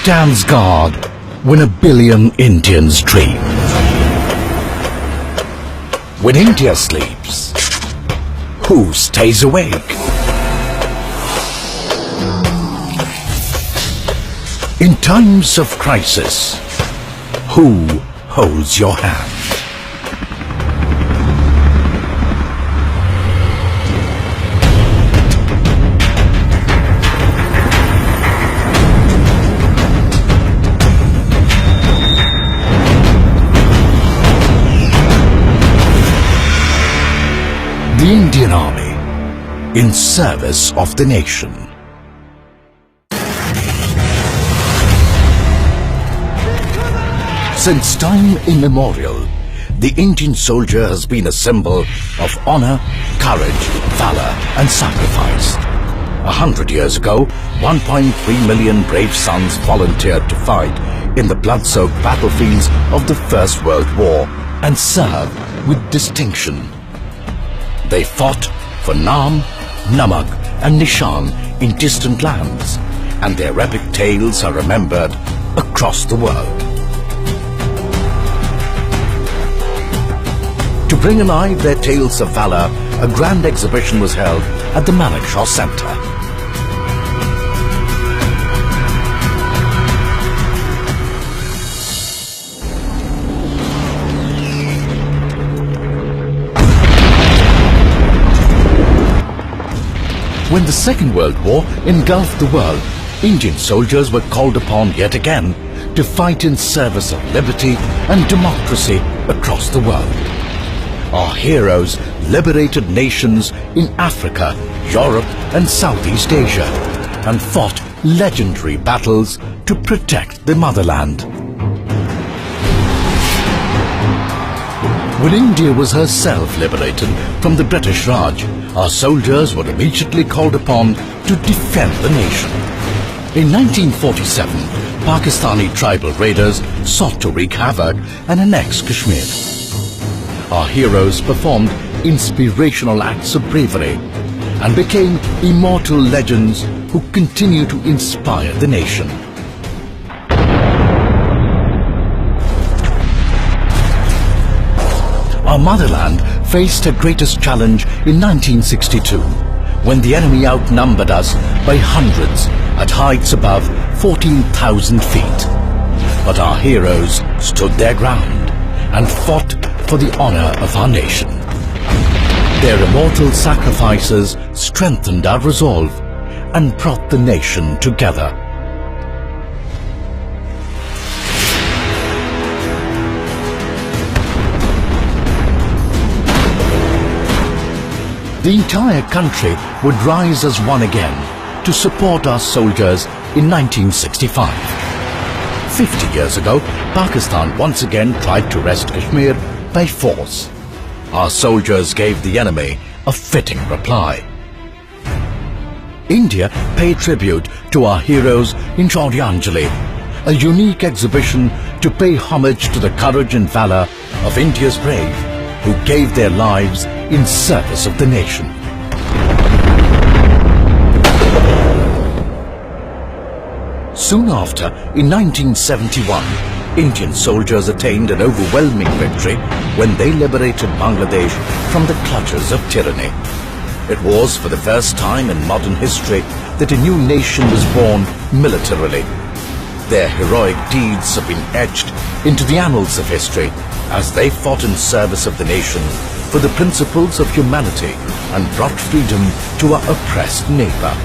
stands guard when a billion Indians dream? When India sleeps, who stays awake? In times of crisis, who holds your hand? The Indian Army, in service of the nation. Since time immemorial, the Indian soldier has been a symbol of honor, courage, valor and sacrifice. 100 years ago, 1.3 million brave sons volunteered to fight in the blood-soaked battlefields of the First World War and served with distinction. They fought for Naam, Namak and Nishan in distant lands, and their epic tales are remembered across the world. To bring alive their tales of valor, a grand exhibition was held at the Manekshaw Center. When the Second World War engulfed the world, Indian soldiers were called upon yet again to fight in service of liberty and democracy across the world. Our heroes liberated nations in Africa, Europe and Southeast Asia and fought legendary battles to protect the motherland. When India was herself liberated from the British Raj, our soldiers were immediately called upon to defend the nation. In 1947, Pakistani tribal raiders sought to wreak havoc and annex Kashmir. Our heroes performed inspirational acts of bravery and became immortal legends who continue to inspire the nation. Our motherland faced her greatest challenge in 1962, when the enemy outnumbered us by hundreds at heights above 14,000 feet. But our heroes stood their ground and fought for the honor of our nation. Their immortal sacrifices strengthened our resolve and brought the nation together. The entire country would rise as one again to support our soldiers in 1965. 50 years ago, Pakistan once again tried to wrest Kashmir by force. Our soldiers gave the enemy a fitting reply. India paid tribute to our heroes in Shauryanjali, a unique exhibition to pay homage to the courage and valor of India's brave who gave their lives in service of the nation. Soon after, in 1971, Indian soldiers attained an overwhelming victory when they liberated Bangladesh from the clutches of tyranny. It was for the first time in modern history that a new nation was born militarily. Their heroic deeds have been etched into the annals of history as they fought in service of the nation for the principles of humanity and brought freedom to our oppressed neighbor.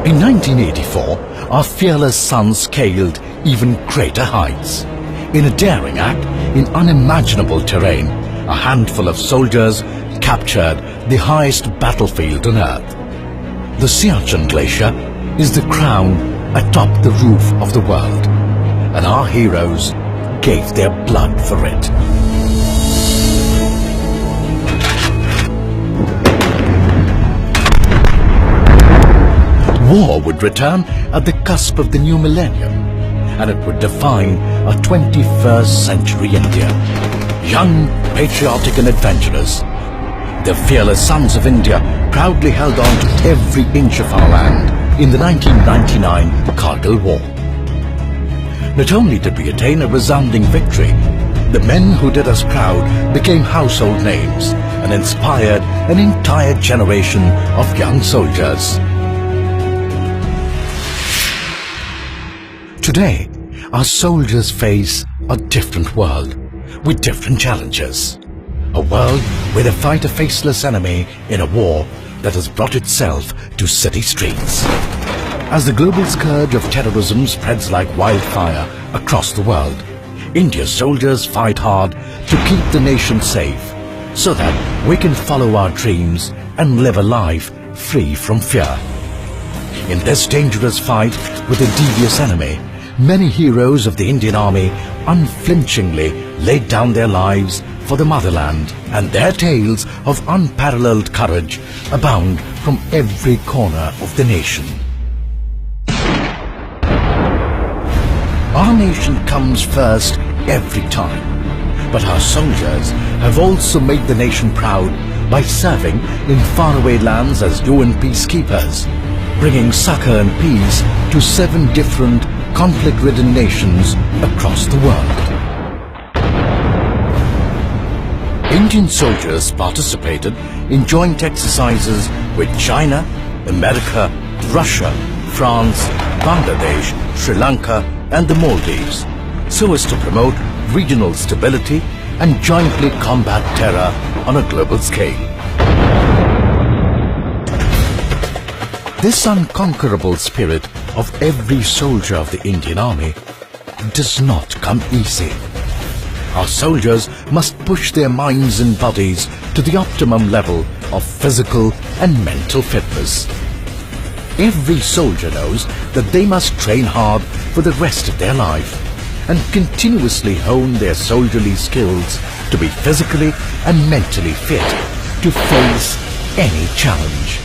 In 1984, our fearless sons scaled even greater heights. In a daring act in unimaginable terrain, a handful of soldiers captured the highest battlefield on earth. The Siachen Glacier is the crown atop the roof of the world, and our heroes gave their blood for it. War would return at the cusp of the new millennium, and it would define a 21st century India. Young, patriotic and adventurous, The fearless sons of India proudly held on to every inch of our land in the 1999 Kargil War. Not only did we attain a resounding victory, the men who did us proud became household names and inspired an entire generation of young soldiers. Today, our soldiers face a different world with different challenges. A world where they fight a faceless enemy in a war that has brought itself to city streets. As the global scourge of terrorism spreads like wildfire across the world, India's soldiers fight hard to keep the nation safe so that we can follow our dreams and live a life free from fear. In this dangerous fight with a devious enemy, many heroes of the Indian Army unflinchingly laid down their lives for the motherland, and their tales of unparalleled courage abound from every corner of the nation. Our nation comes first every time, but our soldiers have also made the nation proud by serving in faraway lands as UN peacekeepers, bringing succor and peace to 7 different conflict-ridden nations across the world. Indian soldiers participated in joint exercises with China, America, Russia, France, Bangladesh, Sri Lanka and the Maldives, so as to promote regional stability and jointly combat terror on a global scale. This unconquerable spirit of every soldier of the Indian Army does not come easy. Our soldiers must push their minds and bodies to the optimum level of physical and mental fitness. Every soldier knows that they must train hard for the rest of their life and continuously hone their soldierly skills to be physically and mentally fit to face any challenge.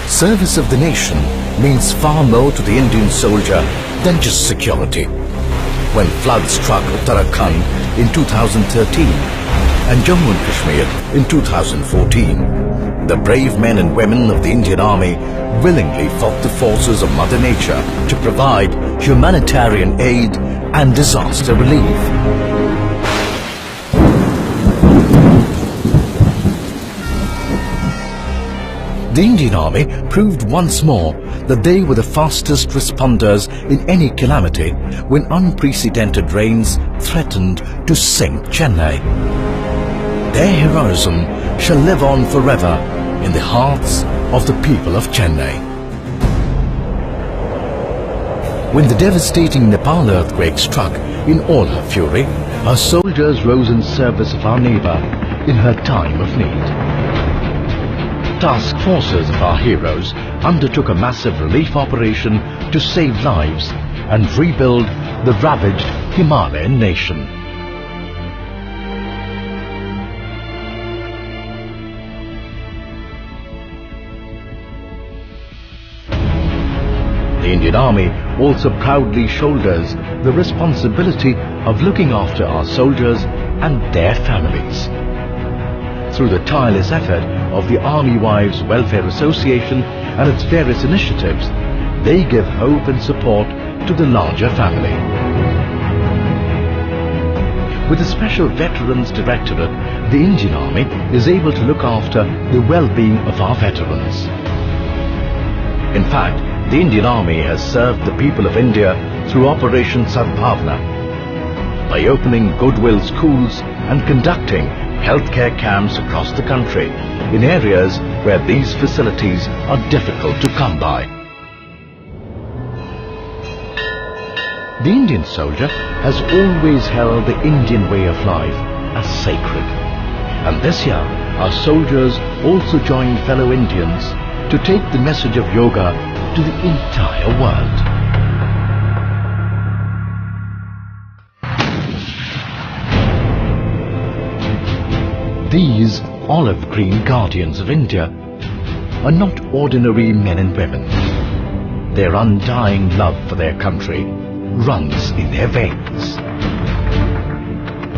Service of the nation means far more to the Indian soldier than just security. When floods struck Uttarakhand in 2013 and Jammu and Kashmir in 2014, the brave men and women of the Indian Army willingly fought the forces of Mother Nature to provide humanitarian aid and disaster relief. The Indian Army proved once more that they were the fastest responders in any calamity when unprecedented rains threatened to sink Chennai. Their heroism shall live on forever in the hearts of the people of Chennai. When the devastating Nepal earthquake struck in all her fury, our soldiers rose in service of our neighbor in her time of need. Task forces of our heroes undertook a massive relief operation to save lives and rebuild the ravaged Himalayan nation. The Indian Army also proudly shoulders the responsibility of looking after our soldiers and their families. Through the tireless effort of the Army Wives Welfare Association and its various initiatives, they give hope and support to the larger family. With the Special Veterans Directorate, the Indian Army is able to look after the well-being of our veterans. In fact, the Indian Army has served the people of India through Operation Sadbhavna by opening Goodwill schools and conducting healthcare camps across the country in areas where these facilities are difficult to come by. The Indian soldier has always held the Indian way of life as sacred. And this year, our soldiers also joined fellow Indians to take the message of yoga to the entire world. These olive green guardians of India are not ordinary men and women. Their undying love for their country runs in their veins.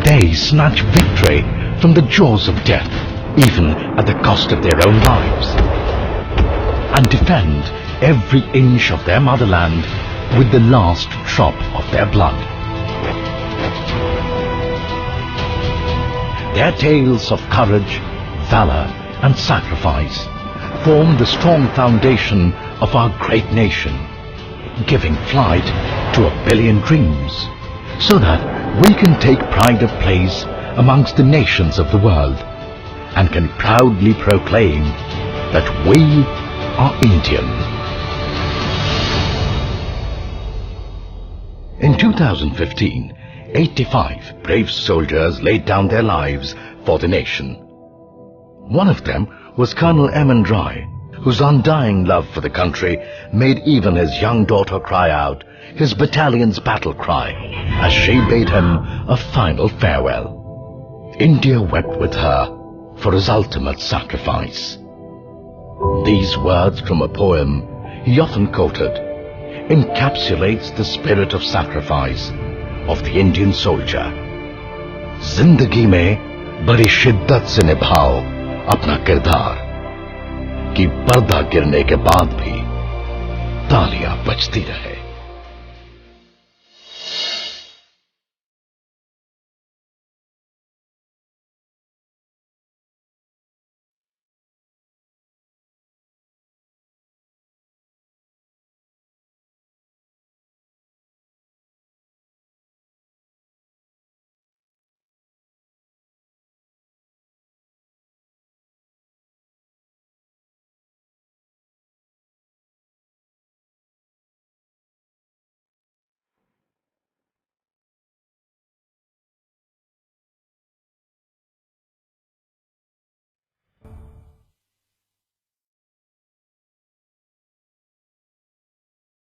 They snatch victory from the jaws of death, even at the cost of their own lives, and defend every inch of their motherland with the last drop of their blood. Their tales of courage, valor, and sacrifice form the strong foundation of our great nation, giving flight to 1 billion dreams, so that we can take pride of place amongst the nations of the world and can proudly proclaim that we are Indian. In 2015, 85 brave soldiers laid down their lives for the nation. One of them was Colonel M. Roy, whose undying love for the country made even his young daughter cry out his battalion's battle cry as she bade him a final farewell. India wept with her for his ultimate sacrifice. These words from a poem he often quoted encapsulates the spirit of sacrifice of the Indian soldier. जिंदगी में बड़ी शिद्दत से निभाओ अपना किरदार कि पर्दा गिरने के बाद भी तालियां बजती रहे।